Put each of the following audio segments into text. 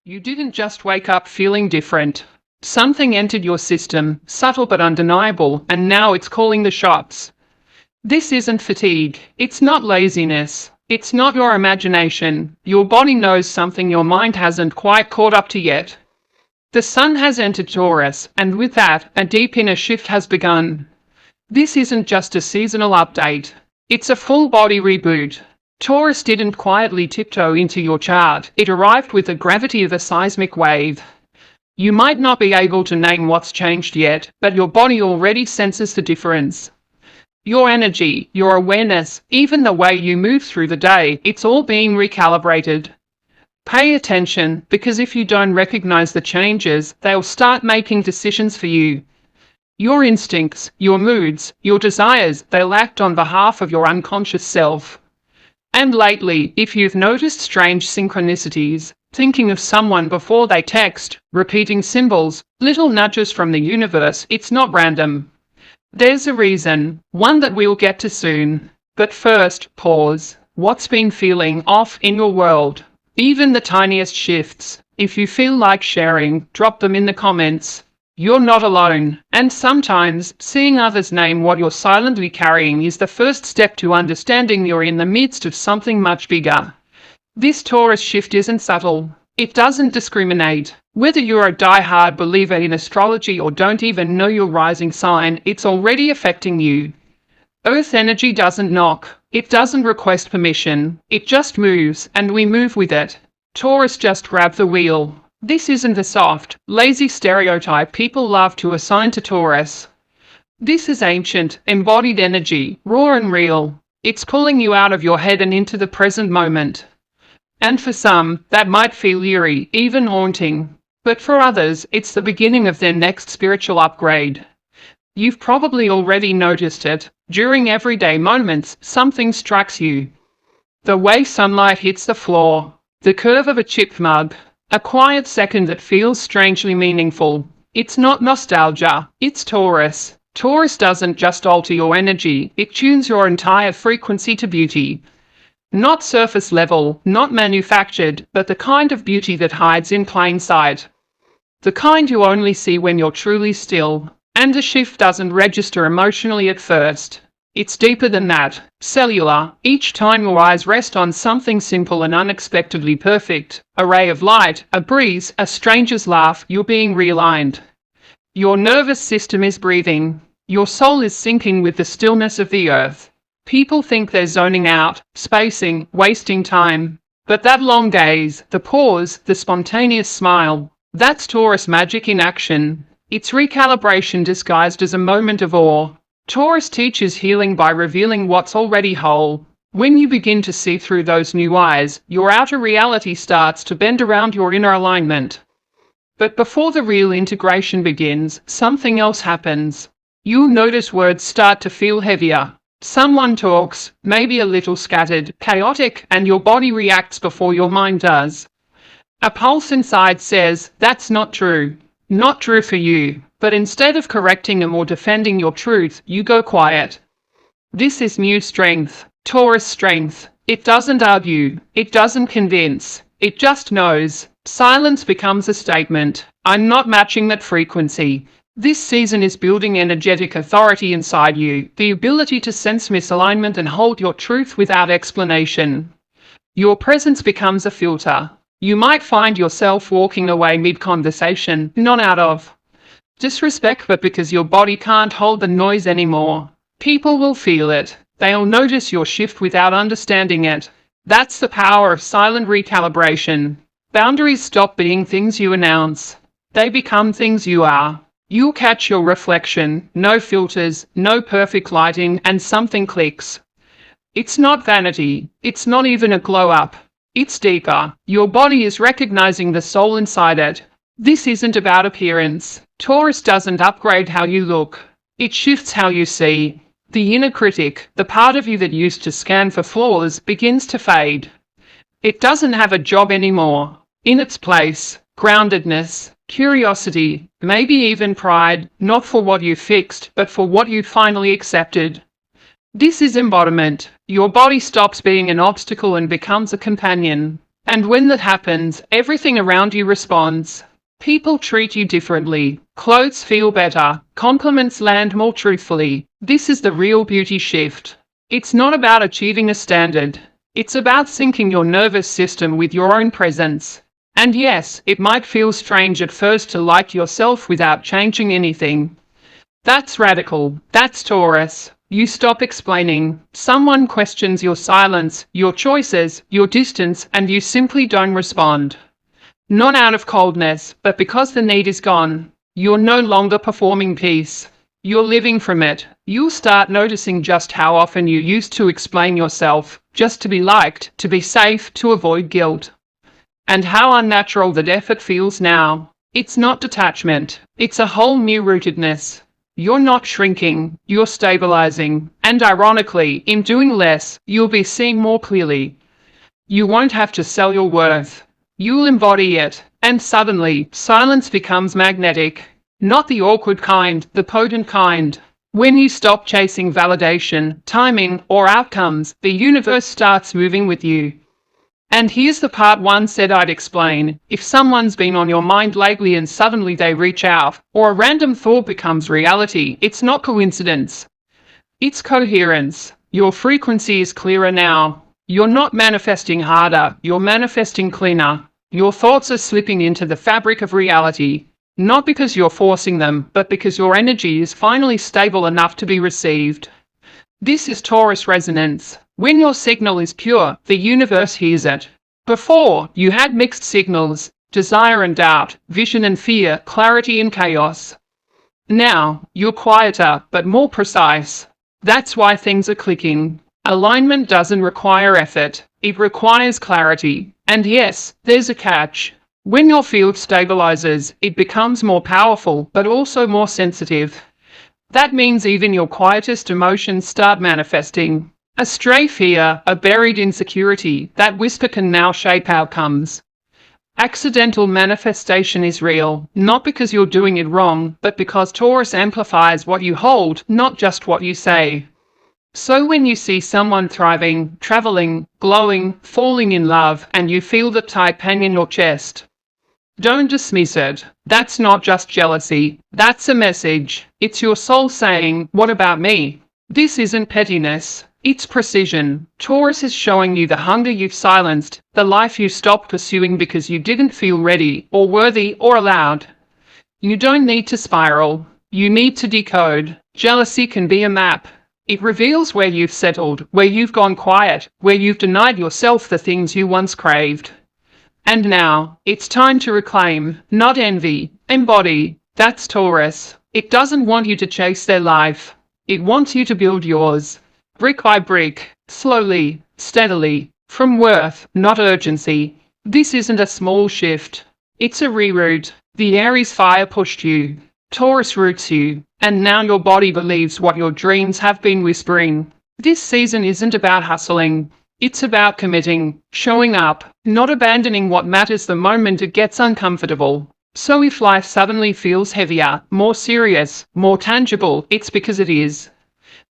You didn't just wake up feeling different. Something entered your system, subtle but undeniable, and now it's calling the shots. This isn't fatigue. It's not laziness. It's not your imagination. Your body knows something your mind hasn't quite caught up to yet. The sun has entered Taurus, and with that, a deep inner shift has begun. This isn't just a seasonal update. It's a full-body reboot. Taurus didn't quietly tiptoe into your chart. It arrived with the gravity of a seismic wave. You might not be able to name what's changed yet, but your body already senses the difference. Your energy, your awareness, even the way you move through the day, it's all being recalibrated. Pay attention, because if you don't recognize the changes, they'll start making decisions for you. Your instincts, your moods, your desires, they'll act on behalf of your unconscious self. And lately, if you've noticed strange synchronicities, thinking of someone before they text, repeating symbols, little nudges from the universe, it's not random. There's a reason, one that we'll get to soon. But first, pause. What's been feeling off in your world? Even the tiniest shifts. If you feel like sharing, drop them in the comments. You're not alone, and sometimes, seeing others name what you're silently carrying is the first step to understanding you're in the midst of something much bigger. This Taurus shift isn't subtle. It doesn't discriminate. Whether you're a die-hard believer in astrology or don't even know your rising sign, it's already affecting you. Earth energy doesn't knock. It doesn't request permission. It just moves, and we move with it. Taurus just grabbed the wheel. This isn't the soft, lazy stereotype people love to assign to Taurus. This is ancient, embodied energy, raw and real. It's pulling you out of your head and into the present moment. And for some, that might feel eerie, even haunting. But for others, it's the beginning of their next spiritual upgrade. You've probably already noticed it. During everyday moments, something strikes you. The way sunlight hits the floor, the curve of a chipped mug, a quiet second that feels strangely meaningful. It's not nostalgia, it's Taurus. Taurus doesn't just alter your energy, it tunes your entire frequency to beauty. Not surface level, not manufactured, but the kind of beauty that hides in plain sight. The kind you only see when you're truly still. And the shift doesn't register emotionally at first. It's deeper than that, cellular. Each time your eyes rest on something simple and unexpectedly perfect, a ray of light, a breeze, a stranger's laugh, you're being realigned. Your nervous system is breathing. Your soul is syncing with the stillness of the earth. People think they're zoning out, spacing, wasting time. But that long gaze, the pause, the spontaneous smile, that's Taurus magic in action. It's recalibration disguised as a moment of awe. Taurus teaches healing by revealing what's already whole. When you begin to see through those new eyes, your outer reality starts to bend around your inner alignment. But before the real integration begins, something else happens. You'll notice words start to feel heavier. Someone talks, maybe a little scattered, chaotic, and your body reacts before your mind does. A pulse inside says, that's not true. Not true for you. But instead of correcting them or defending your truth, you go quiet. This is new strength, Taurus strength. It doesn't argue. It doesn't convince. It just knows. Silence becomes a statement. I'm not matching that frequency. This season is building energetic authority inside you, the ability to sense misalignment and hold your truth without explanation. Your presence becomes a filter. You might find yourself walking away mid-conversation, not out of disrespect, but because your body can't hold the noise anymore. People will feel it. They'll notice your shift without understanding it. That's the power of silent recalibration. Boundaries stop being things you announce. They become things you are. You'll catch your reflection, no filters, no perfect lighting, and something clicks. It's not vanity. It's not even a glow-up. It's deeper. Your body is recognizing the soul inside it. This isn't about appearance. Taurus doesn't upgrade how you look. It shifts how you see. The inner critic, the part of you that used to scan for flaws, begins to fade. It doesn't have a job anymore. In its place, groundedness, curiosity, maybe even pride, not for what you fixed, but for what you finally accepted. This is embodiment. Your body stops being an obstacle and becomes a companion. And when that happens, everything around you responds. People treat you differently, clothes feel better, compliments land more truthfully. This is the real beauty shift. It's not about achieving a standard. It's about syncing your nervous system with your own presence. And yes, it might feel strange at first to like yourself without changing anything. That's radical. That's Taurus. You stop explaining. Someone questions your silence, your choices, your distance, and you simply don't respond. Not out of coldness, but because the need is gone. You're no longer performing peace. You're living from it. You'll start noticing just how often you used to explain yourself, just to be liked, to be safe, to avoid guilt. And how unnatural that effort feels now. It's not detachment. It's a whole new rootedness. You're not shrinking, you're stabilizing. And ironically, in doing less, you'll be seeing more clearly. You won't have to sell your worth. You'll embody it, and suddenly, silence becomes magnetic. Not the awkward kind, the potent kind. When you stop chasing validation, timing, or outcomes, the universe starts moving with you. And here's the part one said I'd explain. If someone's been on your mind lately and suddenly they reach out, or a random thought becomes reality, it's not coincidence. It's coherence. Your frequency is clearer now. You're not manifesting harder, you're manifesting cleaner. Your thoughts are slipping into the fabric of reality, not because you're forcing them, but because your energy is finally stable enough to be received. This is Taurus resonance. When your signal is pure, the universe hears it. Before, you had mixed signals, desire and doubt, vision and fear, clarity and chaos. Now, you're quieter, but more precise. That's why things are clicking. Alignment doesn't require effort, it requires clarity. And yes, there's a catch. When your field stabilizes, it becomes more powerful, but also more sensitive. That means even your quietest emotions start manifesting. A stray fear, a buried insecurity, that whisper can now shape outcomes. Accidental manifestation is real, not because you're doing it wrong, but because Taurus amplifies what you hold, not just what you say. So when you see someone thriving, traveling, glowing, falling in love, and you feel the tight pang in your chest, don't dismiss it. That's not just jealousy. That's a message. It's your soul saying, what about me? This isn't pettiness. It's precision. Taurus is showing you the hunger you've silenced, the life you stopped pursuing because you didn't feel ready, or worthy, or allowed. You don't need to spiral. You need to decode. Jealousy can be a map. It reveals where you've settled, where you've gone quiet, where you've denied yourself the things you once craved. And now, it's time to reclaim, not envy, embody. That's Taurus. It doesn't want you to chase their life. It wants you to build yours. Brick by brick, slowly, steadily, from worth, not urgency. This isn't a small shift. It's a reroute. The Aries fire pushed you. Taurus roots you. And now your body believes what your dreams have been whispering. This season isn't about hustling. It's about committing, showing up, not abandoning what matters the moment it gets uncomfortable. So if life suddenly feels heavier, more serious, more tangible, it's because it is.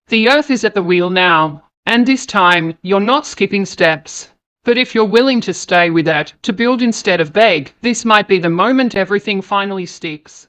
The earth is at the wheel now, and this time, you're not skipping steps. But if you're willing to stay with it, to build instead of beg, this might be the moment everything finally sticks.